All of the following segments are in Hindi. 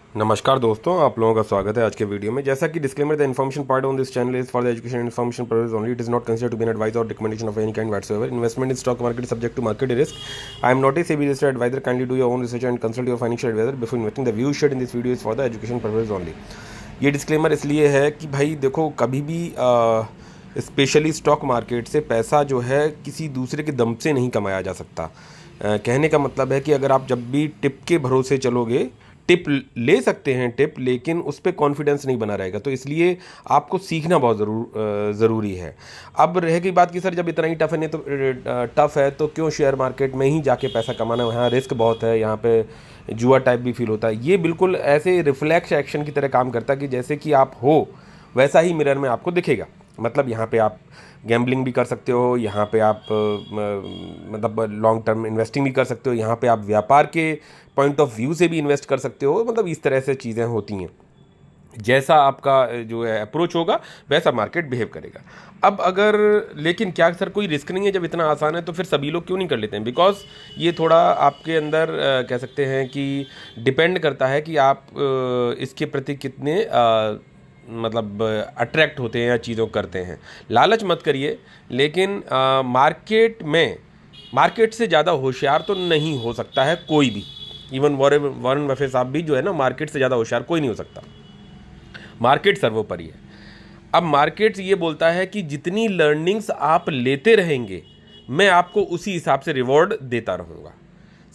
नमस्कार दोस्तों, आप लोगों का स्वागत है आज के वीडियो में। जैसा कि disclaimer, the information part on this channel is for the education and information purpose only. It is not considered to be an advice और recommendation of any kind whatsoever. Investment in stock market is subject to market risk. I am not a SEBI registered advisor. Kindly do your own research and consult your financial advisor before investing. The view shared in this video is for the education purpose only. ये डिस्क्लेमर इसलिए है कि भाई देखो, कभी भी स्पेशली स्टॉक मार्केट से पैसा जो है किसी दूसरे के दम से नहीं कमाया जा सकता। कहने का मतलब है कि अगर आप जब भी टिप के भरोसे चलोगे, टिप ले सकते हैं टिप, लेकिन उस पर कॉन्फिडेंस नहीं बना रहेगा। तो इसलिए आपको सीखना बहुत ज़रूरी है। अब रह गई बात कि सर जब इतना ही टफ है, नहीं तो टफ है तो क्यों शेयर मार्केट में ही जाके पैसा कमाना, यहाँ रिस्क बहुत है, यहाँ पे जुआ टाइप भी फील होता है। ये बिल्कुल ऐसे रिफ्लेक्स एक्शन की तरह काम करता है कि जैसे कि आप हो वैसा ही मिरर में आपको दिखेगा। मतलब यहाँ पे आप गैम्बलिंग भी कर सकते हो, यहाँ पे आप मतलब लॉन्ग टर्म इन्वेस्टिंग भी कर सकते हो, यहाँ पे आप व्यापार के पॉइंट ऑफ व्यू से भी इन्वेस्ट कर सकते हो। मतलब इस तरह से चीज़ें होती हैं। जैसा आपका जो है अप्रोच होगा वैसा मार्केट बिहेव करेगा। अब अगर लेकिन क्या सर कोई रिस्क नहीं है, जब इतना आसान है तो फिर सभी लोग क्यों नहीं कर लेते हैं? बिकॉज ये थोड़ा आपके अंदर कह सकते हैं कि डिपेंड करता है कि आप इसके प्रति कितने मतलब अट्रैक्ट होते हैं या चीज़ों करते हैं। लालच मत करिए, लेकिन मार्केट से ज़्यादा होशियार तो नहीं हो सकता है कोई भी। इवन वॉरेन बफेट साहब भी जो है ना, मार्केट से ज़्यादा होशियार कोई नहीं हो सकता। मार्केट सर्वोपरि है। अब मार्केट ये बोलता है कि जितनी लर्निंग्स आप लेते रहेंगे, मैं आपको उसी हिसाब से रिवॉर्ड देता रहूँगा।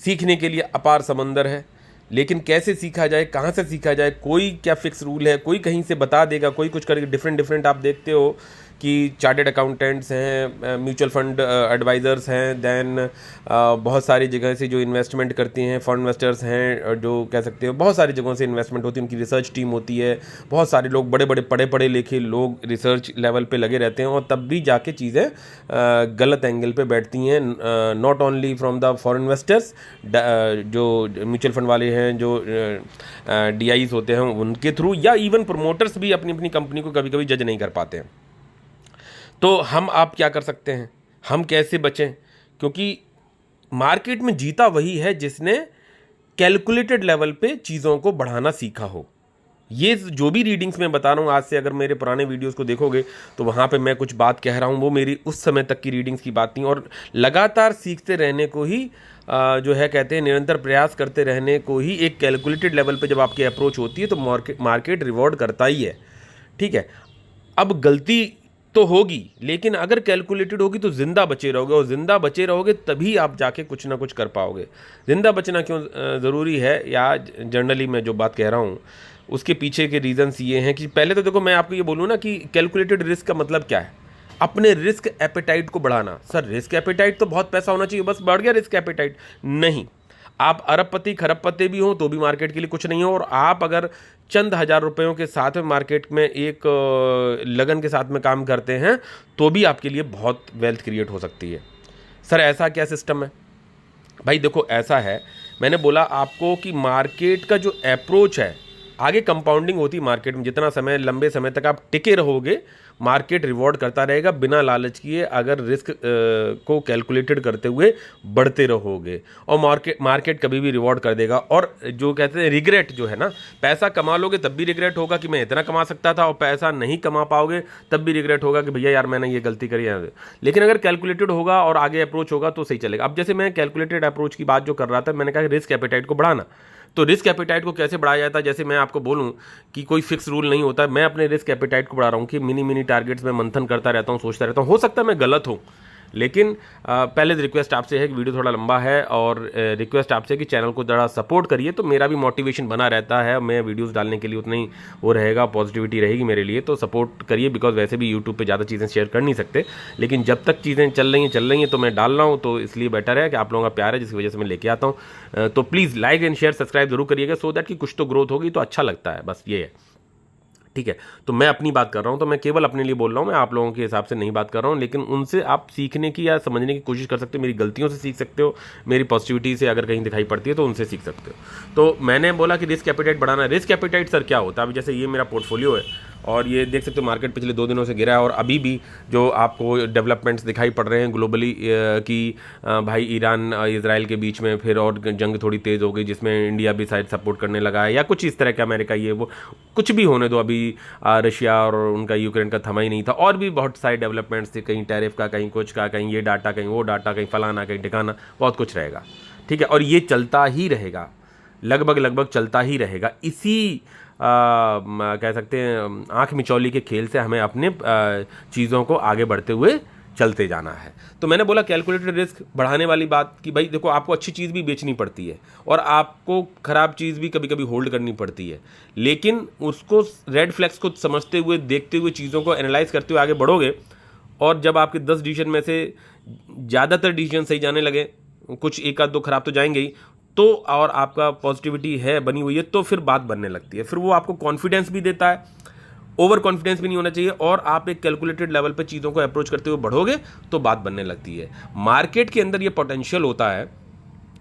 सीखने के लिए अपार समंदर है, लेकिन कैसे सीखा जाए, कहाँ से सीखा जाए, कोई क्या फिक्स रूल है? कोई कहीं से बता देगा, कोई कुछ करेगा। डिफरेंट आप देखते हो कि चार्टेड अकाउंटेंट्स हैं, म्यूचुअल फंड एडवाइज़र्स हैं, देन बहुत सारी जगह से जो इन्वेस्टमेंट करती हैं, फंड इन्वेस्टर्स हैं, जो कह सकते हो बहुत सारी जगहों से इन्वेस्टमेंट होती है। उनकी रिसर्च टीम होती है। बहुत सारे लोग, बड़े बड़े पढ़े लिखे लोग रिसर्च लेवल पे लगे रहते हैं, और तब भी जाके चीज़ें गलत एंगल पे बैठती हैं। Not only from the foreign investors, जो म्यूचुअल फंड वाले हैं, जो DIs होते हैं उनके थ्रू, या इवन प्रमोटर्स भी अपनी अपनी कंपनी को कभी कभी जज नहीं कर पाते हैं। तो हम आप क्या कर सकते हैं? हम कैसे बचें? क्योंकि मार्केट में जीता वही है जिसने कैलकुलेटेड लेवल पे चीज़ों को बढ़ाना सीखा हो। ये जो भी रीडिंग्स मैं बता रहा हूँ आज से, अगर मेरे पुराने वीडियोस को देखोगे तो वहाँ पे मैं कुछ बात कह रहा हूँ, वो मेरी उस समय तक की रीडिंग्स की बात थी। और लगातार सीखते रहने को ही जो है कहते हैं, निरंतर प्रयास करते रहने को ही एक कैलकुलेटेड लेवल पे जब आपकी अप्रोच होती है तो मार्केट रिवॉर्ड करता ही है। ठीक है। अब गलती तो होगी, लेकिन अगर कैलकुलेटेड होगी तो जिंदा बचे रहोगे, और जिंदा बचे रहोगे तभी आप जाके कुछ ना कुछ कर पाओगे। जिंदा बचना क्यों ज़रूरी है, या जनरली मैं जो बात कह रहा हूँ उसके पीछे के रीजंस ये हैं कि पहले तो देखो, मैं आपको ये बोलूँ ना कि कैलकुलेटेड रिस्क का मतलब क्या है? अपने रिस्क एपेटाइट को बढ़ाना। सर रिस्क एपेटाइट तो बहुत पैसा होना चाहिए, बस बढ़ गया रिस्क एपेटाइट? नहीं। आप अरबपति खरबपति भी हो तो भी मार्केट के लिए कुछ नहीं हो, और आप अगर चंद हजार रुपयों के साथ में मार्केट में एक लगन के साथ में काम करते हैं तो भी आपके लिए बहुत वेल्थ क्रिएट हो सकती है। सर ऐसा क्या सिस्टम है? भाई देखो, ऐसा है, मैंने बोला आपको कि मार्केट का जो अप्रोच है, आगे कंपाउंडिंग होती है मार्केट में। जितना समय, लंबे समय तक आप टिके रहोगे, मार्केट रिवॉर्ड करता रहेगा बिना लालच किए, अगर रिस्क को कैलकुलेटेड करते हुए बढ़ते रहोगे। और मार्केट कभी भी रिवॉर्ड कर देगा। और जो कहते हैं रिग्रेट जो है ना, पैसा कमा लोगे तब भी रिग्रेट होगा कि मैं इतना कमा सकता था, और पैसा नहीं कमा पाओगे तब भी रिग्रेट होगा कि भैया यार मैंने ये गलती करी है। लेकिन अगर कैलकुलेटेड होगा और आगे अप्रोच होगा तो सही चलेगा। अब जैसे मैं कैलकुलेटेड अप्रोच की बात जो कर रहा था, मैंने कहा रिस्क एपेटाइट को बढ़ाना। तो रिस्क एपेटाइट को कैसे बढ़ाया जाता है? जैसे मैं आपको बोलूं कि कोई फिक्स रूल नहीं होता, मैं अपने रिस्क एपेटाइट को बढ़ा रहा हूं कि मिनी टारगेट्स में मंथन करता रहता हूं, सोचता रहता हूं। हो सकता है मैं गलत हूं, लेकिन पहले रिक्वेस्ट आपसे है कि वीडियो थोड़ा लंबा है, और रिक्वेस्ट आपसे कि चैनल को ज़रा सपोर्ट करिए, तो मेरा भी मोटिवेशन बना रहता है। मैं वीडियोस डालने के लिए उतनी वो रहेगा, पॉजिटिविटी रहेगी मेरे लिए। तो सपोर्ट करिए, बिकॉज वैसे भी यूट्यूब पे ज़्यादा चीज़ें शेयर कर नहीं सकते, लेकिन जब तक चीज़ें चल रही हैं तो मैं डाल रहा हूँ, तो इसलिए बेटर है कि आप लोगों का प्यार है जिसकी वजह से मैं लेके आता हूँ। तो please like and share subscribe जरूर करिएगा, सो दैट कि कुछ तो ग्रोथ होगी तो अच्छा लगता है, बस ये है। ठीक है। तो मैं अपनी बात कर रहा हूं, तो मैं केवल अपने लिए बोल रहा हूं, मैं आप लोगों के हिसाब से नहीं बात कर रहा हूं। लेकिन उनसे आप सीखने की या समझने की कोशिश कर सकते हो, मेरी गलतियों से सीख सकते हो, मेरी पॉजिटिविटी से अगर कहीं दिखाई पड़ती है तो उनसे सीख सकते हो। तो मैंने बोला कि रिस्क एपेटाइट बढ़ाना। रिस्क एपेटाइट सर क्या होता है? अभी जैसे ये मेरा पोर्टफोलियो है, और ये देख सकते हो मार्केट पिछले 2 दिनों से गिरा है, और अभी भी जो आपको डेवलपमेंट्स दिखाई पड़ रहे हैं ग्लोबली कि भाई ईरान इजराइल के बीच में फिर और जंग थोड़ी तेज़ हो गई, जिसमें इंडिया भी शायद सपोर्ट करने लगा है या कुछ इस तरह का, अमेरिका ये वो कुछ भी होने दो, अभी रशिया और उनका यूक्रेन का थमा ही नहीं था, और भी बहुत सारे डेवलपमेंट्स थे, कहीं टैरिफ का, कहीं कुछ का, कहीं ये डाटा, कहीं वो डाटा, कहीं फलाना, कहीं ठिकाना, बहुत कुछ रहेगा। ठीक है, और ये चलता ही रहेगा, लगभग चलता ही रहेगा। इसी कह सकते हैं आँख मिचौली के खेल से हमें अपने चीज़ों को आगे बढ़ते हुए चलते जाना है। तो मैंने बोला कैलकुलेटेड रिस्क बढ़ाने वाली बात कि भाई देखो, आपको अच्छी चीज़ भी बेचनी पड़ती है और आपको ख़राब चीज़ भी कभी कभी होल्ड करनी पड़ती है, लेकिन उसको रेड फ्लैग्स को समझते हुए, देखते हुए, चीज़ों को एनालाइज करते हुए आगे बढ़ोगे, और जब आपके 10 डिसीजन में से ज़्यादातर डिसीजन सही जाने लगे, कुछ एक आध दो खराब तो जाएंगे ही, तो और आपका पॉजिटिविटी है बनी हुई है, तो फिर बात बनने लगती है, फिर वो आपको कॉन्फिडेंस भी देता है, ओवर कॉन्फिडेंस भी नहीं होना चाहिए, और आप एक कैलकुलेटेड लेवल पे चीज़ों को अप्रोच करते हुए बढ़ोगे तो बात बनने लगती है। मार्केट के अंदर ये पोटेंशियल होता है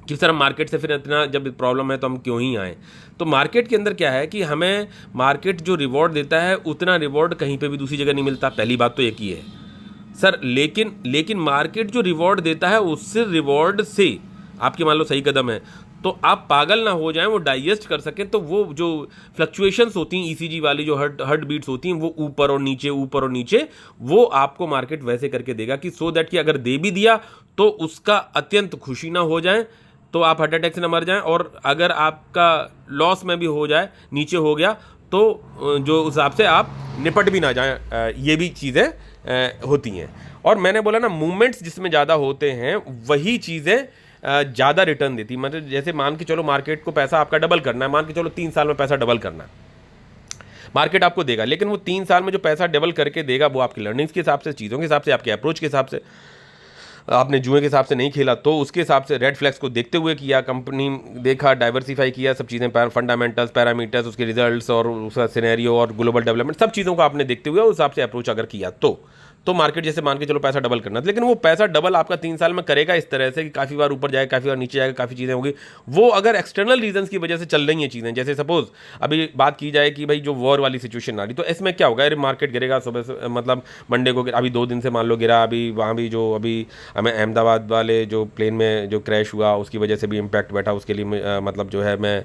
कि सर हम मार्केट से फिर इतना जब प्रॉब्लम है तो हम क्यों ही आए। तो मार्केट के अंदर क्या है कि हमें मार्केट जो रिवॉर्ड देता है उतना रिवॉर्ड कहीं पे भी दूसरी जगह नहीं मिलता, पहली बात तो एक ही है सर। लेकिन मार्केट जो रिवॉर्ड देता है उससे रिवॉर्ड से आपके मान लो सही कदम है तो आप पागल ना हो जाएं, वो डाइजेस्ट कर सकें, तो वो जो फ्लक्चुएशंस होती हैं ईसीजी वाली, जो हर्ट बीट्स होती हैं, वो ऊपर और नीचे, वो आपको मार्केट वैसे करके देगा कि सो दैट कि अगर दे भी दिया तो उसका अत्यंत खुशी ना हो जाए, तो आप हार्ट अटैक से ना मर जाएं, और अगर आपका लॉस में भी हो जाए, नीचे हो गया, तो जो उस हिसाब से आप निपट भी ना जाएं। ये भी चीज़ें होती हैं। और मैंने बोला ना, मूवमेंट्स जिसमें ज़्यादा होते हैं वही चीज़ें ज़्यादा रिटर्न देती। मतलब जैसे मान के चलो मार्केट को पैसा आपका डबल करना है, मान के चलो 3 साल में पैसा डबल करना है, मार्केट आपको देगा, लेकिन वो 3 साल में जो पैसा डबल करके देगा वो आपकी लर्निंग्स के हिसाब से, चीज़ों के हिसाब से, आपके अप्रोच के हिसाब से, आपने जुए के हिसाब से नहीं खेला तो उसके हिसाब से रेड फ्लैग्स को देखते हुए किया, कंपनी देखा, डाइवर्सिफाई किया, सब चीज़ें, फंडामेंटल्स, पैरामीटर्स, उसके रिजल्ट्स और उसका सिनेरियो और ग्लोबल डेवलपमेंट, सब चीज़ों को आपने देखते हुए उस हिसाब से अप्रोच अगर किया तो मार्केट जैसे मान के चलो पैसा डबल करना, लेकिन वो पैसा डबल आपका 3 साल में करेगा इस तरह से कि काफ़ी बार ऊपर जाएगा, काफ़ी बार नीचे जाएगा, काफ़ी चीज़ें होंगी। वो अगर एक्सटर्नल रीजंस की वजह से चल रही हैं चीज़ें, जैसे सपोज अभी बात की जाए कि भाई जो वॉर वाली सिचुएशन आ रही, तो इसमें क्या होगा, अरे मार्केट गिरेगा सुबह से, मतलब मंडे को अभी 2 दिन से मान लो गिरा, अभी वहाँ भी जो अभी हमें अहमदाबाद वाले जो प्लेन में जो क्रैश हुआ उसकी वजह से भी इम्पैक्ट बैठा, उसके लिए मतलब जो है मैं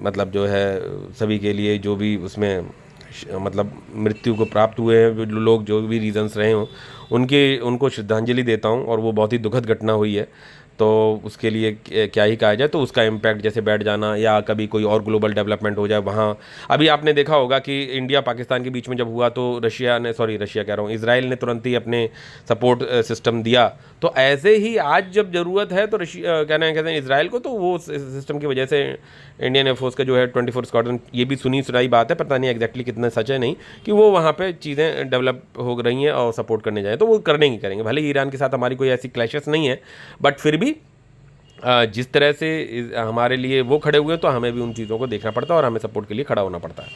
मतलब जो है सभी के लिए जो भी उसमें मतलब मृत्यु को प्राप्त हुए हैं लोग, जो भी रीजंस रहे हों, उनको श्रद्धांजलि देता हूं, और वो बहुत ही दुखद घटना हुई है, तो उसके लिए क्या ही कहा जाए। तो उसका इम्पैक्ट जैसे बैठ जाना, या कभी कोई और ग्लोबल डेवलपमेंट हो जाए वहाँ, अभी आपने देखा होगा कि इंडिया पाकिस्तान के बीच में जब हुआ तो रशिया कह रहा हूँ, इजराइल ने तुरंत ही अपने सपोर्ट सिस्टम दिया। तो ऐसे ही आज जब ज़रूरत है तो रशिया कहते हैं इजराइल को, तो वो सिस्टम की वजह से इंडियन एयरफोर्स का जो है 24 स्क्वाड्रन, ये भी सुनी सुनाई बात है, पता नहीं एग्जैक्टली कितना सच है नहीं, कि वो वहाँ पे चीज़ें डेवलप हो रही हैं और सपोर्ट करने जाए, तो वो करने ही करेंगे। भले ईरान के साथ हमारी कोई ऐसी क्लैशेस नहीं है, बट फिर भी जिस तरह से हमारे लिए वो खड़े हुए हैं तो हमें भी उन चीज़ों को देखना पड़ता है और हमें सपोर्ट के लिए खड़ा होना पड़ता है।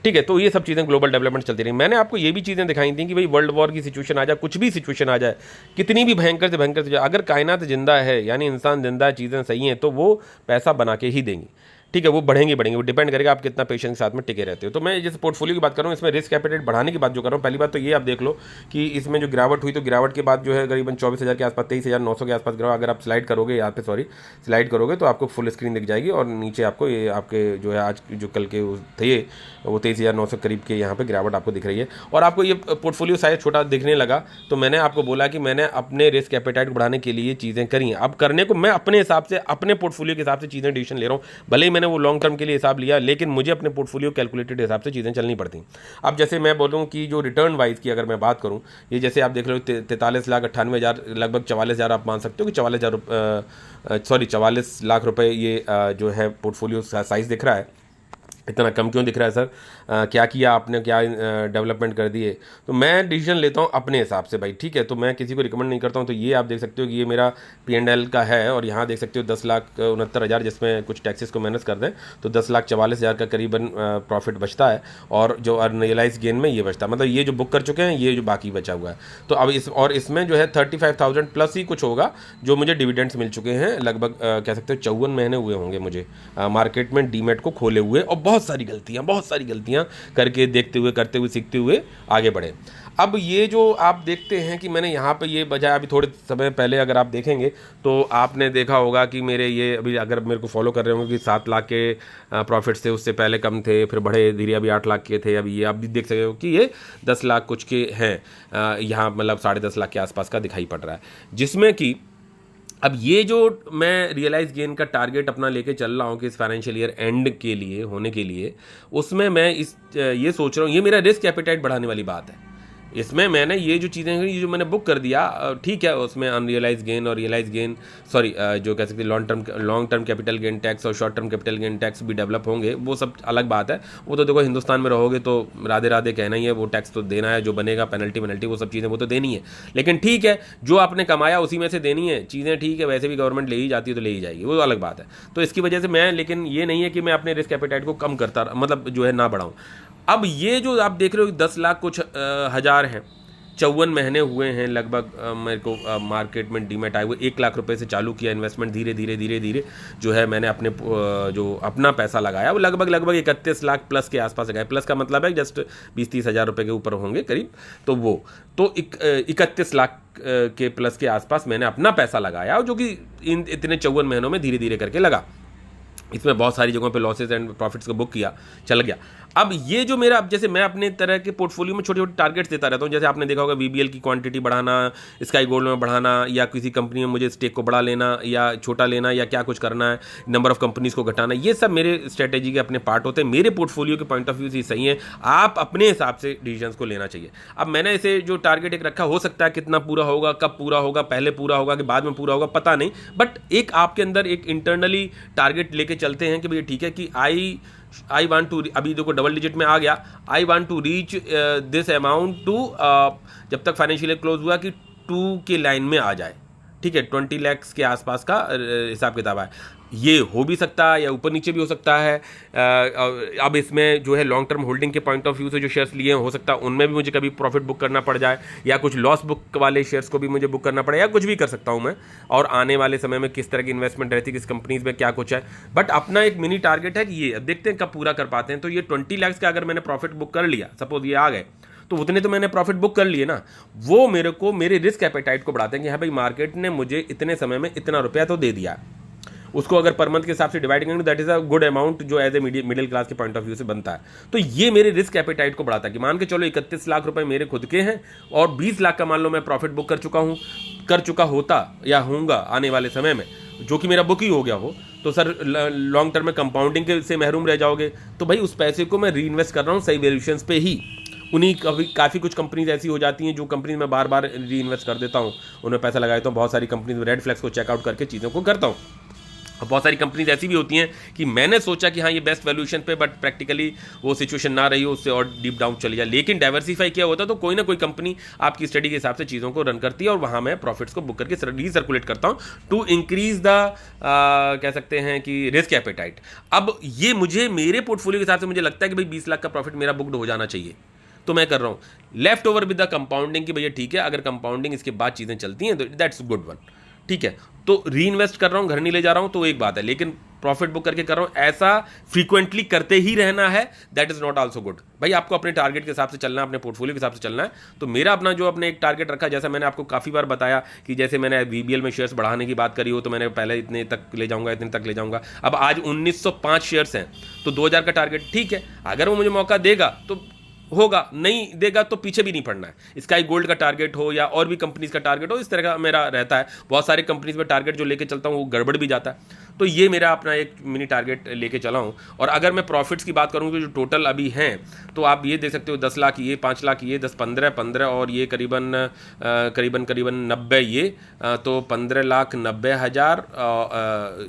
ठीक है, तो ये सब चीज़ें ग्लोबल डेवलपमेंट चलती रही। मैंने आपको ये भी चीज़ें दिखाई थी कि भाई वर्ल्ड वॉर की सिचुएशन आ जाए, कुछ भी सिचुएशन आ जाए, कितनी भी भयंकर से भयंकर, अगर कायनात जिंदा है, यानी इंसान जिंदा है, चीज़ें सही हैं, तो वो पैसा बना के ही देंगी। ठीक है, वो बढ़ेंगे, वो डिपेंड करेगा आप कितना पेशेंस के साथ में टिके रहते हो। तो मैं जैसे पोर्टफोलियो की बात कर रहा हूँ, इसमें रिस्क एपेटाइट बढ़ाने की बात जो कर रहा हूँ, पहली बात तो ये आप देख लो कि इसमें जो गिरावट हुई, तो गिरावट के बाद जो है करीबन 24,000 के आसपास, 23,900 के आसपास गिरा। अगर आप स्लाइड करोगे यहाँ पे, स्लाइड करोगे तो आपको फुल स्क्रीन दिख जाएगी, और नीचे आपको ये आपके जो है आज जो कल के थे वो 23,900 करीब के यहाँ पे गिरावट आपको दिख रही है। और आपको ये पोर्टफोलियो साइज छोटा दिखने लगा, तो मैंने आपको बोला कि मैंने अपने रिस्क एपेटाइट बढ़ाने के लिए चीज़ें करी हैं। अब करने को मैं अपने हिसाब से, अपने पोर्टफोलियो के हिसाब से चीज़ें डिसीजन ले रहा हूँ, भले ही मैंने वो लॉन्ग टर्म के लिए हिसाब लिया, लेकिन मुझे अपने पोर्टफोलियो कैलकुलेटेड हिसाब से चीज़ें चलनी पड़ती। अब जैसे मैं बोल रहा हूँ कि जो रिटर्न वाइज की अगर मैं बात करूँ, ये जैसे आप देख लो 43,98,000, लगभग 44,000 आप मान सकते हो कि 44 लाख रुपए ये जो है पोर्टफोलियो साइज दिख रहा है। इतना कम क्यों दिख रहा है सर, क्या किया आपने, क्या डेवलपमेंट कर दिए? तो मैं डिसीजन लेता हूँ अपने हिसाब से भाई, ठीक है, तो मैं किसी को रिकमेंड नहीं करता हूँ। तो ये आप देख सकते हो कि ये मेरा P&L का है, और यहाँ देख सकते हो 10,69,000, जिसमें कुछ टैक्सेस को माइनस कर दें तो 10,44,000 का करीबन प्रॉफिट बचता है, और जो अनरियलाइज गेन में ये बचता है, मतलब ये जो बुक कर चुके हैं, ये जो बाकी बचा हुआ है। तो अब इसमें जो है 35,000 प्लस ही कुछ होगा जो मुझे डिविडेंड्स मिल चुके हैं, लगभग कह सकते हो 54 महीने हुए होंगे मुझे मार्केट में डीमेट को खोले हुए, और बहुत बहुत सारी गलतियाँ करके देखते हुए, करते हुए, सीखते हुए आगे बढ़े। अब ये जो आप देखते हैं कि मैंने यहाँ पे ये बजाय, अभी थोड़े समय पहले अगर आप देखेंगे तो आपने देखा होगा कि मेरे ये अभी अगर मेरे को फॉलो कर रहे होंगे कि 7 लाख के प्रॉफिट्स थे, उससे पहले कम थे, फिर बढ़े धीरे, अभी 8 लाख के थे, अभी ये आप भी देख सकते हो कि ये 10 लाख कुछ के हैं, यहाँ मतलब 10.5 लाख के आसपास का दिखाई पड़ रहा है, जिसमें कि अब ये जो मैं रियलाइज गेन का टारगेट अपना लेके चल रहा हूँ कि इस फाइनेंशियल ईयर एंड के लिए होने के लिए, उसमें मैं ये सोच रहा हूँ, ये मेरा रिस्क एपेटाइट बढ़ाने वाली बात है। इसमें मैंने ये जो चीज़ें हैं, ये जो मैंने बुक कर दिया, ठीक है, उसमें अनरियलाइज गेन और रियलाइज गेन, सॉरी, जो कह सकते हैं long term capital gain tax और short term capital gain tax भी डेवलप होंगे, वो सब अलग बात है। वो तो देखो, हिंदुस्तान में रहोगे तो राधे राधे कहना ही है, वो टैक्स तो देना है, जो बनेगा पेनल्टी वो सब चीज़ें वो तो देनी है। लेकिन ठीक है, जो आपने कमाया उसी में से देनी है चीज़ें, ठीक है, वैसे भी गवर्नमेंट ले ही जाती है तो ले ही जाएगी, वो अलग बात है। तो इसकी वजह से मैं, लेकिन ये नहीं है कि मैं अपने रिस्क एपेटाइट को कम करता, मतलब जो है ना बढ़ाऊँ। अब ये जो आप देख रहे हो 10 लाख कुछ हज़ार हैं, 54 महीने हुए हैं लगभग मेरे को मार्केट में डीमेट आए हुए। 1 लाख रुपए से चालू किया इन्वेस्टमेंट, धीरे धीरे जो है मैंने अपने जो अपना पैसा लगाया वो लगभग 31 लाख प्लस के आसपास लगाया। प्लस का मतलब है जस्ट 20-30 हज़ार रुपये के ऊपर होंगे करीब, तो वो तो 31 लाख के प्लस के आसपास मैंने अपना पैसा लगाया, जो कि इतने 54 महीनों में धीरे धीरे करके लगा। इसमें बहुत सारी जगहों पे लॉसेस एंड प्रॉफिट्स को बुक किया, चल गया। अब ये जो मेरा, अब जैसे मैं अपने तरह के पोर्टफोलियो में छोटे छोटे टारगेट्स देता रहता हूँ, जैसे आपने देखा होगा वीबीएल की क्वांटिटी बढ़ाना, स्काई गोल्ड में बढ़ाना, या किसी कंपनी में मुझे स्टेक को बढ़ा लेना या छोटा लेना, या क्या कुछ करना है, नंबर ऑफ कंपनीज को घटाना, ये सब मेरे स्ट्रेटेजी के अपने पार्ट होते हैं। मेरे पोर्टफोलियो के पॉइंट ऑफ व्यू से सही है, आप अपने हिसाब से डिसीजंस को लेना चाहिए। अब मैंने इसे जो टारगेट एक रखा, हो सकता है कितना पूरा होगा, कब पूरा होगा, पहले पूरा होगा कि बाद में पूरा होगा, पता नहीं, बट एक आपके अंदर एक इंटरनली टारगेट लेके चलते हैं कि भाई ठीक है कि आई वांट टू, अभी देखो डबल डिजिट में आ गया, I want to reach this amount too, जब तक फाइनेंशियल ईयर क्लोज हुआ कि 2 के लाइन में आ जाए, ठीक है, 20 लाख के आसपास का हिसाब किताब है। ये हो भी सकता है या ऊपर नीचे भी हो सकता है। अब इसमें जो है लॉन्ग टर्म होल्डिंग के पॉइंट ऑफ व्यू से जो शेयर्स लिए हैं, हो सकता है उनमें भी मुझे कभी प्रॉफिट बुक करना पड़ जाए, या कुछ लॉस बुक वाले शेयर्स को भी मुझे बुक करना पड़े, या कुछ भी कर सकता हूं मैं। और आने वाले समय में किस तरह की इन्वेस्टमेंट रहती है, किस कंपनीज में क्या कुछ है, बट अपना एक मिनी टारगेट है कि ये अब देखते हैं कब पूरा कर पाते हैं। तो ये 20 लाख का अगर मैंने प्रॉफिट बुक कर लिया, सपोज ये आ गए, तो उतने तो मैंने प्रॉफिट बुक कर लिए ना, वो मेरे को मेरे रिस्क एपेटाइट को बढ़ाते हैं कि हाँ भाई, मार्केट ने मुझे इतने समय में इतना रुपया तो दे दिया। उसको अगर पर मंथ के हिसाब से डिवाइड करेंगे, that is a good amount जो एज ए मिडिल क्लास के पॉइंट ऑफ व्यू से बनता है। तो ये मेरे रिस्क एपेटाइट को बढ़ाता है कि मान के चलो 31 लाख रुपए मेरे खुद के हैं, और 20 लाख का मान लो मैं प्रॉफिट बुक कर चुका होता या होऊंगा आने वाले समय में, जो कि मेरा बुक ही हो गया हो, तो सर लॉन्ग टर्म में कंपाउंडिंग के से महरूम रह जाओगे। तो भाई उस पैसे को मैं री इन्वेस्ट कर रहा हूँ सही वैल्यूएशंस पे ही। उन्हीं काफ़ी कुछ कंपनीज ऐसी हो जाती हैं जो कंपनीज में बार बार री इन्वेस्ट कर देता हूँ, उनमें पैसा लगा देता हूँ। बहुत सारी कंपनीज में रेड फ्लैग्स को चेकआउट करके चीज़ों को करता हूँ। और बहुत सारी कंपनीज ऐसी भी होती हैं कि मैंने सोचा कि हाँ ये बेस्ट वैल्यूएशन पे, बट प्रैक्टिकली वो सिचुएशन ना रही हो, उससे और डीप डाउन चली जाए। लेकिन डाइवर्सिफाई किया होता तो कोई ना कोई कंपनी आपकी स्टडी के हिसाब से चीज़ों को रन करती है, और वहाँ मैं प्रॉफिट्स को बुक करके रीसर्कुलेट करता हूँ टू इंक्रीज द कह सकते हैं कि रिस्क एपेटाइट। अब ये मुझे मेरे पोर्टफोलियो के हिसाब से मुझे लगता है कि भाई 20 लाख का प्रॉफिट मेरा बुकड हो जाना चाहिए, तो मैं कर रहा हूँ left over with the compounding की भैया ठीक है, अगर कंपाउंडिंग इसके बाद चीज़ें चलती हैं तो दैट्स गुड वन, ठीक है। तो री इन्वेस्ट कर रहा हूँ, घर नहीं ले जा रहा हूँ, तो एक बात है, लेकिन प्रॉफिट बुक करके कर रहा हूँ, ऐसा फ्रीक्वेंटली करते ही रहना है, that is not also good. भाई आपको अपने टारगेट के हिसाब से चलना है, अपने पोर्टफोलियो के हिसाब से चलना है। तो मेरा अपना जो अपने एक टारगेट रखा, जैसा मैंने आपको काफ़ी बार बताया कि जैसे मैंने वीबीएल में शेयर्स बढ़ाने की बात करी हो, तो मैंने पहले इतने तक ले जाऊंगा, इतने तक ले जाऊंगा। अब आज 1905 शेयर्स हैं, तो 2000 का टारगेट ठीक है, अगर वो मुझे मौका देगा तो होगा, नहीं देगा तो पीछे भी नहीं पड़ना है। स्काई गोल्ड का टारगेट हो या और भी कंपनीज का टारगेट हो, इस तरह का मेरा रहता है। बहुत सारे कंपनीज में टारगेट जो लेके चलता हूँ वो गड़बड़ भी जाता है, तो ये मेरा अपना एक मिनी टारगेट लेके चला हूँ। और अगर मैं प्रॉफिट्स की बात करूँ तो जो टोटल अभी हैं, तो आप ये देख सकते हो 10 लाख ये, 5 लाख ये, 10-15 और ये करीबन 90 ये, तो 15,90,000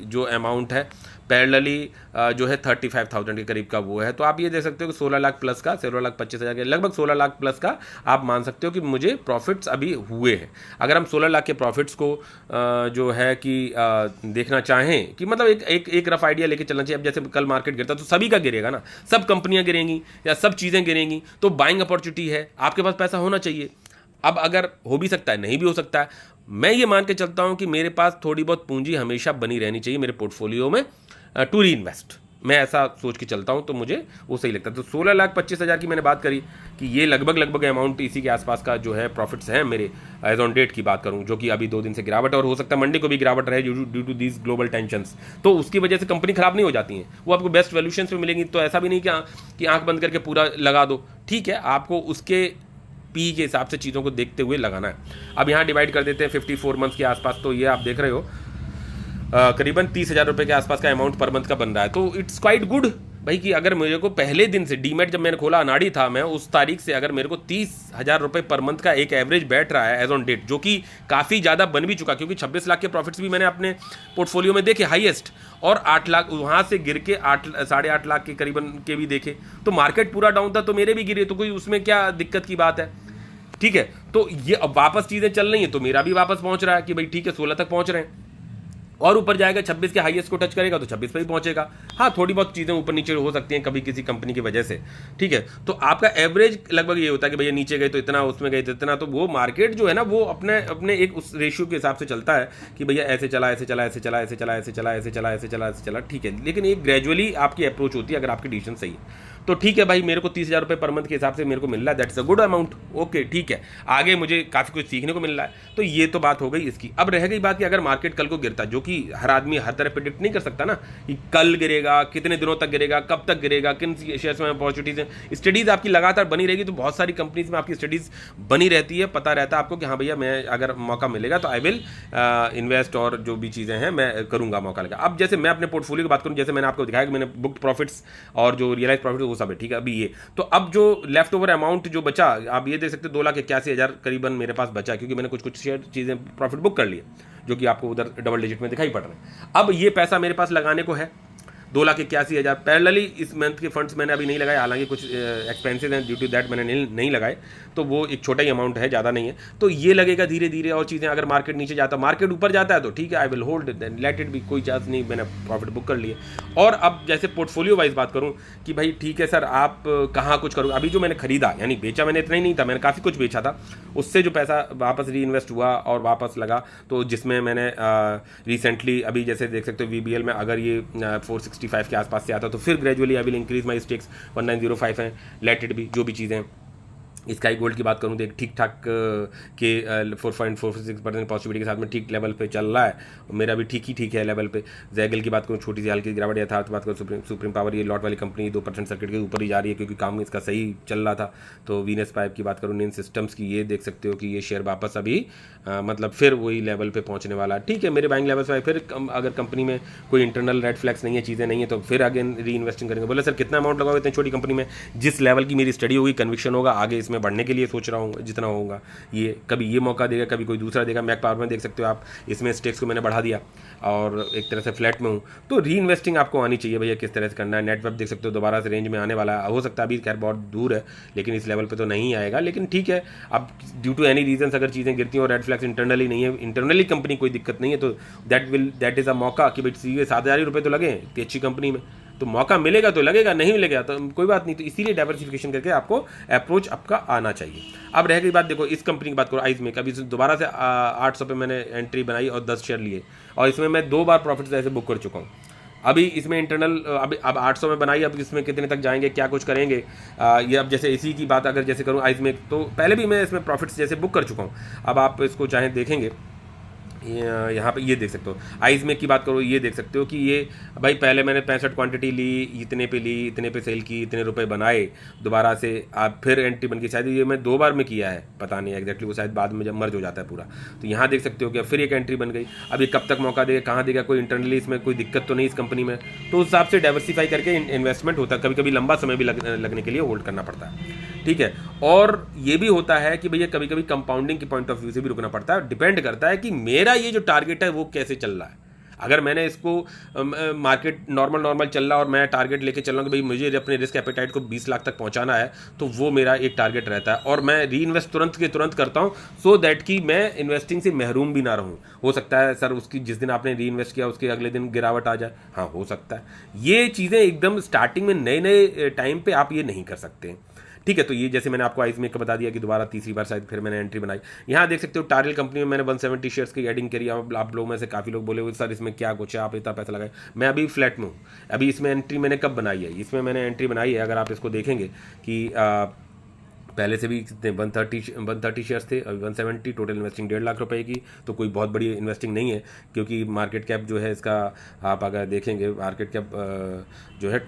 जो अमाउंट है पैरेलली जो है 35,000 के करीब का वो है। तो आप ये देख सकते हो कि 16 लाख प्लस का, 16,25,000 के लगभग 16 लाख प्लस का आप मान सकते हो कि मुझे प्रॉफिट्स अभी हुए हैं। अगर हम 16 लाख के प्रॉफिट्स को जो है कि देखना चाहें कि मतलब एक रफ आइडिया लेके चलना चाहिए। अब जैसे कल मार्केट गिरता तो सभी का गिरेगा ना, सब कंपनियां गिरेंगी या सब चीज़ें गिरेंगी, तो बाइंग अपॉर्चुनिटी है, आपके पास पैसा होना चाहिए। अब अगर हो भी सकता है, नहीं भी हो सकता है, मैं ये मान के चलता हूँ कि मेरे पास थोड़ी बहुत पूंजी हमेशा बनी रहनी चाहिए मेरे पोर्टफोलियो में टू री इन्वेस्ट। मैं ऐसा सोच के चलता हूँ, तो मुझे वो सही लगता है। तो 16,25,000 की मैंने बात करी कि ये लगभग अमाउंट इसी के आसपास का जो है प्रॉफिट्स हैं मेरे एज ऑन डेट की बात करूँ, जो कि अभी 2 दिन से गिरावट, और हो सकता है मंडे को भी गिरावट रहे due to these global tensions. तो उसकी वजह से कंपनी खराब नहीं हो जाती है, वो आपको बेस्ट वैल्यूशन पे मिलेंगी। तो ऐसा भी नहीं कि आंख बंद करके पूरा लगा दो, ठीक है, आपको उसके पी के हिसाब से चीज़ों को देखते हुए लगाना है। अब यहाँ डिवाइड कर देते हैं 54 मंथ्स के आसपास, तो ये आप देख रहे हो करीबन 30,000 रुपये के आसपास का अमाउंट पर मंथ का बन रहा है। तो इट्स क्वाइट गुड भाई, कि अगर मेरे को पहले दिन से डीमेट जब मैंने खोला, अनाड़ी था मैं, उस तारीख से अगर मेरे को 30,000 रुपये पर मंथ का एक एवरेज बैठ रहा है एज ऑन डेट, जो कि काफ़ी ज़्यादा बन भी चुका, क्योंकि 26 लाख के प्रॉफिट्स भी मैंने अपने पोर्टफोलियो में देखे हाईएस्ट, और 8 लाख वहाँ से गिर के 8.5 लाख के करीबन के भी देखे। तो मार्केट पूरा डाउन था तो मेरे भी गिरे, तो कोई उसमें क्या दिक्कत की बात है, ठीक है। तो ये अब वापस चीज़ें चल रही हैं, तो मेरा भी वापस पहुँच रहा है कि भाई ठीक है 16 तक पहुँच रहे हैं, और ऊपर जाएगा 26 के हाईएस्ट को टच करेगा तो 26 पे ही पहुंचेगा। हाँ, थोड़ी बहुत चीज़ें ऊपर नीचे हो सकती हैं कभी किसी कंपनी की वजह से, ठीक है। तो आपका एवरेज लगभग ये होता है कि भैया नीचे गए तो इतना, उसमें गए तो इतना। तो वो मार्केट जो है ना, वो अपने अपने एक उस रेशियो के हिसाब से चलता है कि भैया ऐसे चला, ऐसे चला, ऐसे चला, ऐसे चला, ऐसे चला, ऐसे चला, ऐसे चला, ऐसे चला, ठीक है। लेकिन एक ग्रेजुअली आपकी अप्रोच होती है, अगर आपकी डिसीजन सही है तो ठीक है भाई। मेरे को 30,000 रुपये पर मंथ के हिसाब से मेरे को मिल रहा है, that's a good amount, okay, ठीक है। आगे मुझे काफ़ी कुछ सीखने को मिल रहा है, तो ये तो बात हो गई इसकी। अब रह गई बात कि अगर मार्केट कल को गिरता, जो कि हर आदमी हर तरह प्रेडिक्ट नहीं कर सकता ना, कि कल गिरेगा, कितने दिनों तक गिरेगा, कब तक गिरेगा, किन शेयर्स में अपॉर्चुनिटीज हैं। स्टडीज़ आपकी लगातार बनी रहेगी, तो बहुत सारी कंपनीज में आपकी स्टडीज़ बनी रहती है, पता रहता है आपको कि हाँ भैया मैं अगर मौका मिलेगा तो आई विल इन्वेस्ट, और जो भी चीज़ें हैं मैं करूँगा मौका लगा। अब जैसे मैं अपने पोर्टफोलियो की बात करूँ, जैसे मैंने आपको दिखाया कि मैंने बुक्ड प्रॉफिट्स और जो रियलाइज प्रॉफिट वो सब है, ठीक है। अभी ये तो अब जो लेफ्ट ओवर अमाउंट जो बचा, आप ये देख सकते हो 2,81,000 करीबन मेरे पास बचा, क्योंकि मैंने कुछ शेयर चीज़ें प्रॉफिट बुक कर लिए, जो कि आपको उधर डबल डिजिट में दिखाई पड़ रहे हैं। अब ये पैसा मेरे पास लगाने को है 2,81,000। पैरेलली इस मंथ के फंड्स मैंने अभी नहीं लगाए, हालांकि कुछ एक्सपेंसेस हैं, ड्यू टू दैट मैंने नहीं लगाए, तो वो एक छोटा ही अमाउंट है, ज़्यादा नहीं है। तो ये लगेगा धीरे धीरे, और चीज़ें अगर मार्केट नीचे जाता, मार्केट ऊपर जाता है तो ठीक है, I will hold, let it भी, कोई चांस नहीं, मैंने प्रॉफिट बुक कर लिए। और अब जैसे पोर्टफोलियो वाइज बात करूँ कि भाई ठीक है सर, आप कहाँ कुछ करोगे, अभी जो मैंने खरीदा, यानी बेचा मैंने इतना ही नहीं था, मैंने काफ़ी कुछ बेचा था, उससे जो पैसा वापस री इन्वेस्ट हुआ और वापस लगा, तो जिसमें मैंने रिसेंटली अभी जैसे देख सकते हो VBL में अगर ये 465 के आसपास से आता तो फिर gradually I will increase my stakes, 1905 हैं, लेट इट बी, जो भी चीज़ें। स्काई गोल्ड की बात करूँ तो एक ठीक ठाक के 4.46% पॉजिटिविटी के साथ में ठीक लेवल पे चल रहा है, मेरा भी ठीक है लेवल पे। जैगल की बात करूँ, छोटी सी हल्की गिरावट यथार्थ बात करूँ, सुप्रीम पावर ये लॉट वाली कंपनी 2% सर्किट के ऊपर ही जा रही है, क्योंकि काम इसका सही चल रहा था। तो वीनस पाइप की बात करूँ, नेन सिस्टम्स की, ये देख सकते हो कि ये शेयर वापस अभी मतलब फिर वही लेवल पे पहुंचने वाला है, ठीक है। मेरे बाइंग लेवल्स पे फिर अगर कंपनी में कोई इंटरनल रेड फ्लैग्स नहीं है, चीज़ें नहीं है, तो फिर अगेन री इन्वेस्टिंग करेंगे। बोले सर कितना अमाउंट लगाओगे इतनी छोटी कंपनी में, जिस लेवल की मेरी स्टडी होगी, कन्विक्शन होगा, आगे इसमें बढ़ने के लिए सोच रहा हूँ, जितना होगा ये कभी ये मौका देगा, कभी कोई दूसरा देगा। मैक पावर में देख सकते हो आप, इसमें स्टेक्स को मैंने बढ़ा दिया और एक तरह से फ्लैट में हूँ, तो री इन्वेस्टिंग आपको आनी चाहिए भैया, किस तरह से करना है। नेटवर्क देख सकते हो दोबारा से रेंज में आने वाला है, हो सकता है अभी खैर बहुत दूर है, लेकिन इस लेवल पे तो नहीं आएगा, लेकिन ठीक है। अब ड्यू टू एनी रीजन अगर चीज़ें गिरती हैं और रेड फ्लैग्स इंटरनली नहीं है, इंटरनली कंपनी कोई दिक्कत नहीं है, तो दैट इज़ अ मौका कि भाई सीधे 7,000 रुपये तो लगे कि अच्छी कंपनी में, तो मौका मिलेगा तो लगेगा, नहीं मिलेगा तो कोई बात नहीं। तो इसीलिए डाइवर्सिफिकेशन करके आपको अप्रोच आपका आना चाहिए। अब रह गई बात, देखो इस कंपनी की बात करो, आइज में कभी दोबारा से 800 पे मैंने एंट्री बनाई और 10 शेयर लिए, और इसमें मैं 2 बार प्रॉफिट ऐसे बुक कर चुका हूँ। अभी इसमें इंटरनल अब 800 में बनाई, अब इसमें कितने तक जाएंगे, क्या कुछ करेंगे, ये अब जैसे इसी की बात अगर जैसे करूँ आइज में, तो पहले भी मैं इसमें प्रॉफिट्स जैसे बुक कर चुका हूँ। अब आप इसको चाहे देखेंगे, यहाँ पे ये देख सकते हो, आइज में की बात करो, ये देख सकते हो कि ये भाई पहले मैंने 65 क्वांटिटी ली, इतने पे ली, इतने पे सेल की, इतने रुपए बनाए, दोबारा से आप फिर एंट्री बन की, शायद ये मैं 2 बार में किया है, पता नहीं एग्जैक्टली, वो शायद बाद में जब मर्ज हो जाता है पूरा। तो यहाँ देख सकते हो कि फिर एक एंट्री बन गई। अब ये कब तक मौका देगा, कहाँ देगा, कोई इंटरनली इसमें कोई दिक्कत तो नहीं इस कंपनी में, तो उस हिसाब से डाइवर्सिफाई करके इन्वेस्टमेंट होता है। कभी कभी लंबा समय भी लगने के लिए होल्ड करना पड़ता है, ठीक है। और ये भी होता है कि भैया कभी कभी कंपाउंडिंग के पॉइंट ऑफ व्यू से भी रुकना पड़ता है, डिपेंड करता है कि मेरा ये जो टारगेट है वो कैसे चल रहा है। अगर मैंने इसको मार्केट नॉर्मल चल रहा और मैं टारगेट लेके चल रहा हूँ कि भाई मुझे अपने रिस्क एपेटाइट को 20 लाख तक पहुंचाना है, तो वो मेरा एक टारगेट रहता है, और मैं री इन्वेस्ट तुरंत के तुरंत करता हूँ, सो दैट कि मैं इन्वेस्टिंग से महरूम भी ना रहूँ। हो सकता है सर उसकी जिस दिन आपने री इन्वेस्ट किया उसके अगले दिन गिरावट आ जाए, हाँ हो सकता है। ये चीज़ें एकदम स्टार्टिंग में नए टाइम पर आप ये नहीं कर सकते, ठीक है। तो ये जैसे मैंने आपको आइसमेक का बता दिया कि दोबारा तीसरी बार शायद फिर मैंने एंट्री बनाई। यहाँ देख सकते हो टारिल कंपनी में मैंने 170 शेयर्स की एडिंग करी। अब आप लोगों में से काफ़ी लोग बोले हुए सर इसमें क्या कुछ है, आप इतना पैसा लगाए। मैं अभी फ्लैट में हूँ। अभी इसमें एंट्री मैंने कब बनाई है, इसमें मैंने एंट्री बनाई है, अगर आप इसको देखेंगे कि पहले से भी कितने 130 शेयर्स थे, अभी 170, टोटल इन्वेस्टिंग 1.5 लाख रुपए की। तो कोई बहुत बड़ी इन्वेस्टिंग नहीं है, क्योंकि मार्केट कैप जो है इसका आप अगर देखेंगे मार्केट कैप जो है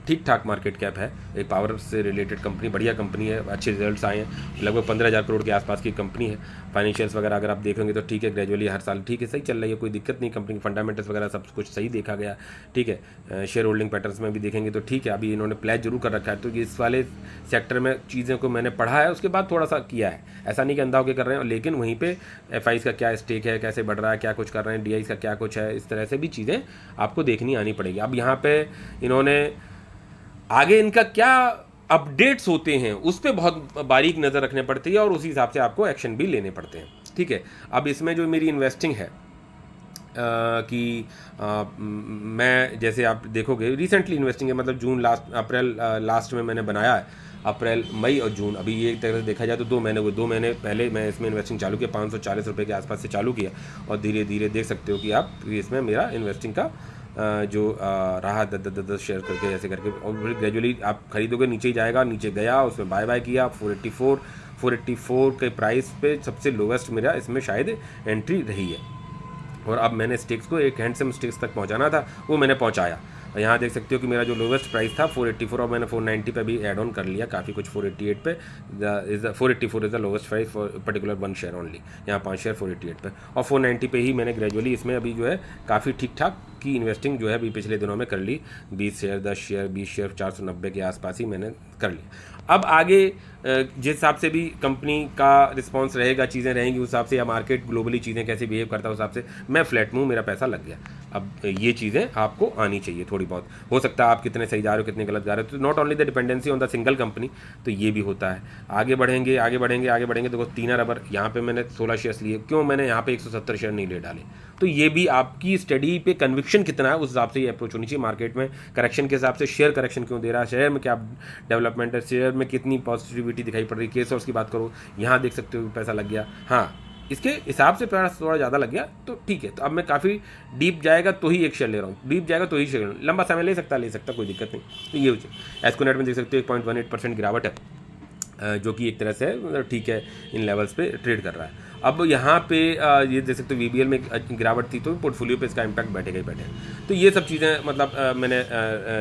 ठीक ठाक मार्केट कैप है। एक पावर से रिलेटेड कंपनी, बढ़िया कंपनी है, अच्छे रिजल्ट्स आए हैं, लगभग 15,000 करोड़ के आसपास की कंपनी है। फाइनेंशियल्स वगैरह अगर आप देखेंगे तो ठीक है, ग्रेजुअली हर साल ठीक है, सही चल रही है, कोई दिक्कत नहीं। कंपनी फंडामेंटल्स वगैरह सब कुछ सही देखा गया, ठीक है। शेयर होल्डिंग पैटर्न्स में भी देखेंगे तो ठीक है। अभी इन्होंने प्लेज जरूर कर रखा है, तो इस वाले सेक्टर में चीज़ों को मैंने पढ़ा है, उसके बाद थोड़ा सा किया है। ऐसा नहीं कि अंधा होकर कर रहे हैं, लेकिन वहीं पे एफआईज का क्या स्टेक है, कैसे बढ़ रहा है, क्या कुछ कर रहे हैं, डीआईज का क्या कुछ है, इस तरह से भी चीज़ें आपको देखनी आनी पड़ेगी। अब यहाँ पे इन्होंने आगे इनका क्या अपडेट्स होते हैं उस पर बहुत बारीक नज़र रखने पड़ती है, और उसी हिसाब से आपको एक्शन भी लेने पड़ते हैं, ठीक है। अब इसमें जो मेरी इन्वेस्टिंग है कि मैं जैसे आप देखोगे रिसेंटली इन्वेस्टिंग है, मतलब जून अप्रैल लास्ट में मैंने बनाया है, अप्रैल मई और जून। अभी ये एक तरह से देखा जाए तो 2 महीने पहले मैं इसमें इन्वेस्टिंग चालू किया, 540 रुपये के आसपास से चालू किया, और धीरे धीरे देख सकते हो कि आप इसमें मेरा इन्वेस्टिंग का जो रहा 10 शेयर करके ऐसे करके, और ग्रेजुअली आप खरीदोगे नीचे ही जाएगा, नीचे गया, उसमें बाय किया, 484 के प्राइस पे सबसे लोवेस्ट मेरा इसमें शायद एंट्री रही है। और अब मैंने स्टेक्स को एक हैंडसम स्टेक्स तक पहुंचाना था, वो मैंने पहुंचाया। यहाँ देख सकते हो कि मेरा जो लोवेस्ट प्राइस था 484, और मैंने 490 पे भी ऐड ऑन कर लिया, काफ़ी कुछ 488 पे 484 is the lowest price for particular 1 share only. यहाँ 5 शेयर 488 पे, और 490 पे ही मैंने ग्रेजुअली इसमें अभी जो है काफ़ी ठीक ठाक की इन्वेस्टिंग जो है अभी पिछले दिनों में कर ली। 20 शेयर 10 शेयर 20 शेयर 490 के आसपास ही मैंने कर लिया। अब आगे जिस हिसाब से भी कंपनी का रिस्पांस रहेगा, चीज़ें रहेंगी उस हिसाब से, या मार्केट ग्लोबली चीज़ें कैसे बिहेव करता है उस हिसाब से मैं फ्लैट में हूँ, मेरा पैसा लग गया। अब ये चीज़ें आपको आनी चाहिए थोड़ी बहुत। हो सकता है आप कितने सही जा रहे हो कितने गलत जा रहे हो, तो not only the dependency on the single company, तो ये भी होता है। आगे बढ़ेंगे देखो 3 अरब, यहाँ पे मैंने 16 शेयर्स लिए, क्यों मैंने यहाँ पे 170 शेयर नहीं ले डाले, तो ये भी आपकी स्टडी पे कन्विक्शन कितना है उस हिसाब से ये अप्रोच होनी चाहिए। मार्केट में करेक्शन के हिसाब से शेयर करेक्शन क्यों दे रहा है, शेयर में क्या डेवलपमेंट है, शेयर में कितनी पॉजिटिविटी दिखाई पड़ रही है। केस की बात करो, यहाँ देख सकते हो पैसा लग गया, हाँ इसके हिसाब से पैसा थोड़ा ज़्यादा लग गया, तो ठीक है। तो अब मैं काफ़ी डीप जाएगा तो ही एक शेयर ले रहा हूँ, डीप जाएगा तो ही शेयर, लंबा समय ले सकता कोई दिक्कत नहीं। तो ये एस्कोनेट में देख सकते हो 1.18% गिरावट है, जो कि एक तरह से ठीक है, इन लेवल्स पे ट्रेड कर रहा है। अब यहाँ पे ये देख सकते हो VBL में गिरावट थी, तो पोर्टफोलियो पे इसका इम्पैक्ट बैठेगा ही बैठेगा। तो ये सब चीज़ें मतलब मैंने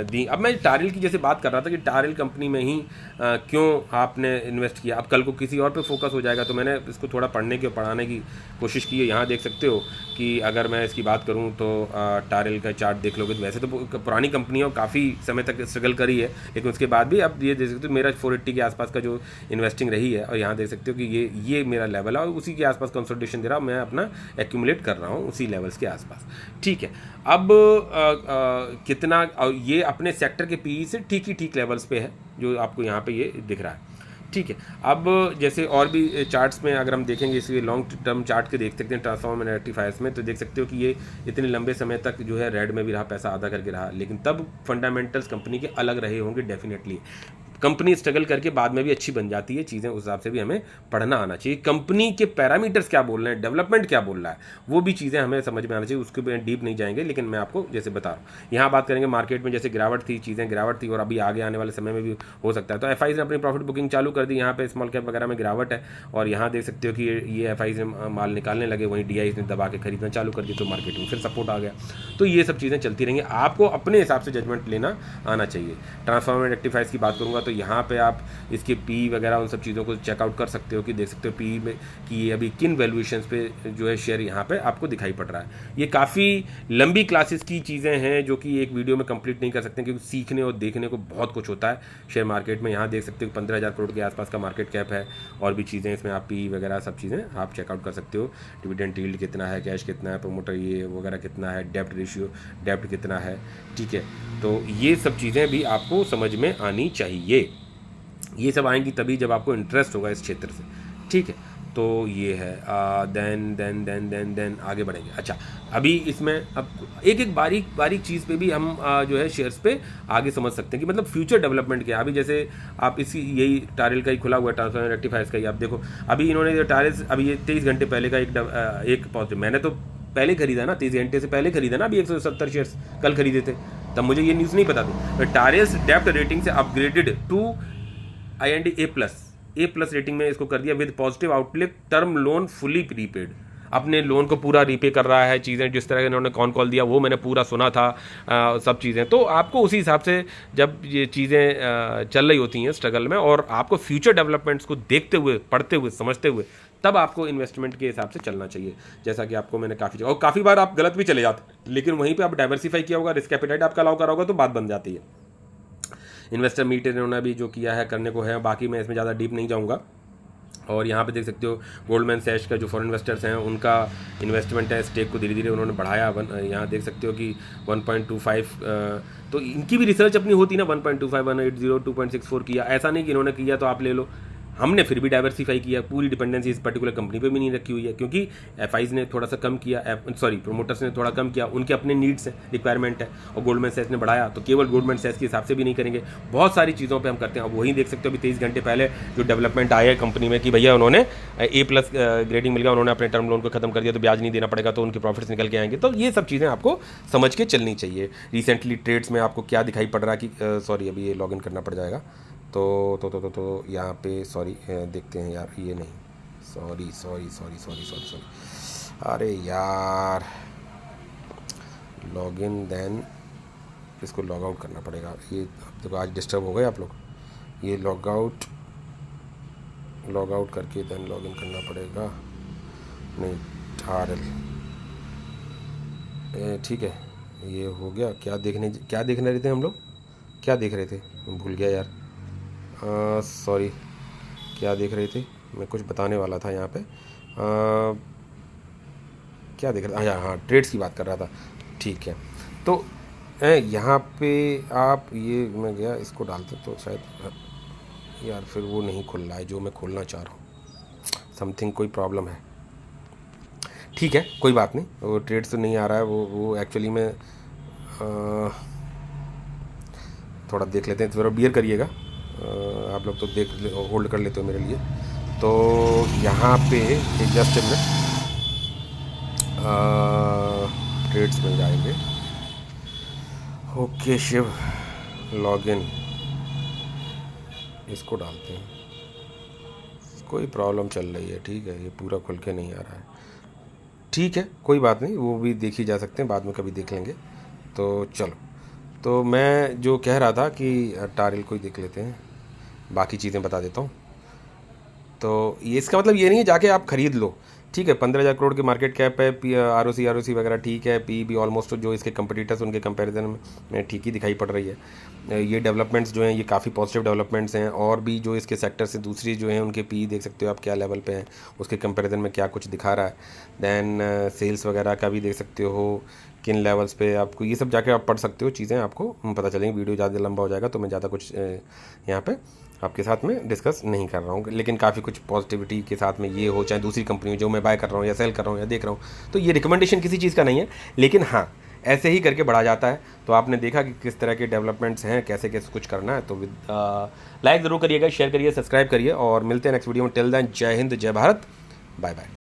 दी। अब मैं टारिल की जैसे बात कर रहा था कि टारिल कंपनी में ही क्यों आपने इन्वेस्ट किया। अब कल को किसी और पे फोकस हो जाएगा, तो मैंने इसको थोड़ा पढ़ने की पढ़ाने की कोशिश की है। यहाँ देख सकते हो कि अगर मैं इसकी बात करूँ तो टारिल का चार्ट देख लोगे तो वैसे तो पुरानी कंपनी है और काफ़ी समय तक स्ट्रगल करी है, लेकिन उसके बाद भी अब ये देख सकते हो मेरा 480 के आसपास का जो इन्वेस्टिंग रही है, और यहाँ देख सकते हो कि ये मेरा लेवल है, और उसी के आसपास कंसोलिडेशन दे रहा हूँ, मैं अपना एक्यूमुलेट कर रहा हूँ उसी लेवल्स के आसपास, ठीक है। अब कितना ये अपने सेक्टर के पीई से ठीक लेवल्स पे है, जो आपको यहाँ पे ये दिख रहा है, ठीक है। अब जैसे और भी चार्ट्स में अगर हम देखेंगे, इसलिए लॉन्ग टर्म चार्ट के देख सकते हैं ट्रांसफॉर्मर एंड रेक्टिफायर्स में, तो देख सकते हो कि ये इतने लंबे समय तक जो है रेड में भी रहा, पैसा आधा करके रहा, लेकिन तब फंडामेंटल्स कंपनी के अलग रहे होंगे डेफिनेटली। कंपनी स्ट्रगल करके बाद में भी अच्छी बन जाती है चीज़ें, उस हिसाब से भी हमें पढ़ना आना चाहिए। कंपनी के पैरामीटर्स क्या बोल रहे हैं, डेवलपमेंट क्या बोल रहा है, वो भी चीज़ें हमें समझ में आना चाहिए। उसके ऊपर डीप नहीं जाएंगे, लेकिन मैं आपको जैसे बता रहा हूँ। यहाँ बात करेंगे मार्केट में जैसे गिरावट थी, चीज़ें गिरावट थी, और अभी आगे आने वाले समय में भी हो सकता है। तो एफआईज ने अपनी प्रॉफिट बुकिंग चालू कर दी, यहाँ पे स्मॉल कैप वगैरह में गिरावट है, और यहाँ देख सकते हो कि ये एफआईज ने माल निकालने लगे, वहीं डीआईज ने दबा के खरीदना चालू कर दी, तो मार्केट में फिर सपोर्ट आ गया। तो ये सब चीज़ें चलती रहेंगी, आपको अपने हिसाब से जजमेंट लेना आना चाहिए। ट्रांसफॉर्मर रेक्टिफायर्स की बात करूँगा तो यहाँ पे आप इसके पी वगैरह उन सब चीज़ों को चेकआउट कर सकते हो, कि देख सकते हो पी में कि ये अभी किन वैल्यूएशंस पे जो है शेयर यहाँ पे आपको दिखाई पड़ रहा है। ये काफ़ी लंबी क्लासेस की चीज़ें हैं जो कि एक वीडियो में कंप्लीट नहीं कर सकते, क्योंकि सीखने और देखने को बहुत कुछ होता है शेयर मार्केट में। यहाँ देख सकते हो 15,000 करोड़ के आसपास का मार्केट कैप है, और भी चीज़ें इसमें आप पी वगैरह सब चीज़ें आप चेकआउट कर सकते हो। डिविडेंड यील्ड कितना है, कैश कितना है, प्रोमोटर ये वगैरह कितना है, डेब्ट रेशियो डेब्ट कितना है, ठीक है। तो ये सब चीज़ें भी आपको समझ में आनी चाहिए। ये सब आएंगी तभी जब आपको इंटरेस्ट होगा इस क्षेत्र से, ठीक है। तो ये है देन आगे बढ़ेंगे। अच्छा, अभी इसमें अब एक बारीक बारीक चीज़ पे भी हम जो है शेयर्स पे आगे समझ सकते हैं कि मतलब फ्यूचर डेवलपमेंट क्या है। अभी जैसे आप इसी यही टारिल का ही खुला हुआ है, ट्रांसफॉर्मर रेक्टिफायर्स का ही आप देखो, अभी इन्होंने जो टारिल अभी ये 23 घंटे पहले का एक पॉजिटिव, मैंने तो पहले खरीदा ना, 30 घंटे से पहले खरीदा ना, अभी 170 शेयर्स कल खरीदे थे, तब मुझे ये न्यूज़ नहीं पता थी। टारिल्स डेप्ट रेटिंग से अपग्रेडेड टू A+ रेटिंग में इसको कर दिया with positive outlook, term loan fully prepaid, अपने लोन को पूरा रीपे कर रहा है। चीज़ें जिस तरह इन्होंने कॉल दिया वो मैंने पूरा सुना था, सब चीज़ें। तो आपको उसी हिसाब से जब ये चीज़ें चल रही होती हैं स्ट्रगल में, और आपको फ्यूचर डेवलपमेंट्स को देखते हुए, पढ़ते हुए, समझते हुए, तब आपको इन्वेस्टमेंट के हिसाब से चलना चाहिए। जैसा कि आपको मैंने काफ़ी बार आप गलत भी चले जाते, लेकिन वहीं पर आप डाइवर्सिफाई किया होगा, रिस्क एपेटाइट आपका अलाउ करा होगा, तो बात बन जाती है। इन्वेस्टर मीट इन्होंने भी जो किया है करने को है, बाकी मैं इसमें ज़्यादा डीप नहीं जाऊँगा। और यहाँ पे देख सकते हो गोल्डमैन सैच का जो फॉरेन इन्वेस्टर्स हैं उनका इन्वेस्टमेंट है, स्टेक को धीरे धीरे उन्होंने बढ़ाया। यहाँ देख सकते हो कि 1.25, तो इनकी भी रिसर्च अपनी होती ना, 1.25, 180, 2.64 किया, ऐसा नहीं कि इन्होंने किया तो आप ले लो। हमने फिर भी डाइवर्सिफाई किया, पूरी डिपेंडेंसी इस पर्टिकुलर कंपनी पे भी नहीं रखी हुई है, क्योंकि एफआईज ने थोड़ा सा कम किया, प्रोमोटर्स ने थोड़ा कम किया, उनके अपने नीड्स है, रिक्वायरमेंट है, और गोल्डमैन सैच ने बढ़ाया, तो केवल गोल्डमैन सैच के हिसाब से भी नहीं करेंगे, बहुत सारी चीज़ों पे हम करते हैं। अब वही देख सकते हो अभी 23 घंटे पहले जो डेवलपमेंट आया है कंपनी में कि भैया उन्होंने A+ ग्रेडिंग मिल गया, उन्होंने अपने टर्म लोन को खत्म कर दिया, तो ब्याज नहीं देना पड़ेगा, तो उनके प्रॉफिट्स निकल के आएंगे। तो ये सब चीज़ें आपको समझ के चलनी चाहिए। रिसेंटली ट्रेड्स में आपको क्या दिखाई पड़ रहा है कि अभी ये लॉग इन करना पड़ जाएगा, तो यहाँ पे देखते हैं यार, ये नहीं, सॉरी, अरे यार, लॉग इन, देन इसको लॉग आउट करना पड़ेगा। ये देखो आज डिस्टर्ब हो गए आप लोग, ये लॉग आउट करके देन लॉग इन करना पड़ेगा। नहीं, टारिल, ठीक है, ये हो गया। क्या देखने रहे थे हम लोग, क्या देख रहे थे, भूल गया यार, सॉरी, क्या देख रहे थे, मैं कुछ बताने वाला था यहाँ पे, क्या देख रहा था, हाँ, ट्रेड्स की बात कर रहा था, ठीक है। तो यहाँ पे आप ये, मैं गया इसको डालते तो शायद यार फिर वो नहीं खुल रहा है जो मैं खोलना चाह रहा हूँ, समथिंग कोई प्रॉब्लम है, ठीक है, कोई बात नहीं, वो ट्रेड्स तो नहीं आ रहा है, वो एक्चुअली में थोड़ा देख लेते हैं, थोड़ा बियर करिएगा, आप लोग तो होल्ड कर लेते हो मेरे लिए। तो यहाँ पे जस्ट मिनट, ट्रेड्स में जाएंगे, ओके शिव, लॉगिन, इसको डालते हैं, कोई प्रॉब्लम चल रही है, ठीक है, ये पूरा खुल के नहीं आ रहा है, ठीक है, कोई बात नहीं, वो भी देखी जा सकते हैं, बाद में कभी देख लेंगे। तो चलो, तो मैं जो कह रहा था कि टारिल को ही देख लेते हैं, बाकी चीज़ें बता देता हूँ। तो ये इसका मतलब ये नहीं है जाके आप ख़रीद लो, ठीक है, 15,000 करोड़ की मार्केट कैप है, ROC वगैरह ठीक है, पी भी ऑलमोस्ट जो इसके कंपटीटर्स उनके कंपैरिजन में ठीक ही दिखाई पड़ रही है। ये डेवलपमेंट्स जो हैं ये काफ़ी पॉजिटिव डेवलपमेंट्स हैं, और भी जो इसके सेक्टर से दूसरी जो हैं उनके पी देख सकते हो आप क्या लेवल पे हैं, उसके कंपैरिजन में क्या कुछ दिखा रहा है। दैन सेल्स वगैरह का भी देख सकते हो किन लेवल्स पे, आपको ये सब जाके आप पढ़ सकते हो, चीज़ें आपको पता चलेंगी। वीडियो ज़्यादा लंबा हो जाएगा तो मैं ज़्यादा कुछ यहाँ पे आपके साथ में डिस्कस नहीं कर रहा हूँ, लेकिन काफ़ी कुछ पॉजिटिविटी के साथ में ये हो, चाहे दूसरी कंपनी जो मैं बाय कर रहा हूँ या सेल कर रहा हूँ या देख रहा हूँ, तो ये रिकमेंडेशन किसी चीज़ का नहीं है, लेकिन हाँ ऐसे ही करके बढ़ा जाता है। तो आपने देखा कि किस तरह के डेवलपमेंट्स हैं, कैसे कैसे कुछ करना है। तो लाइक ज़रूर करिएगा, शेयर करिए, सब्सक्राइब करिए, और मिलते हैं नेक्स्ट वीडियो में। टिल देन, जय हिंद, जय भारत, बाय बाय।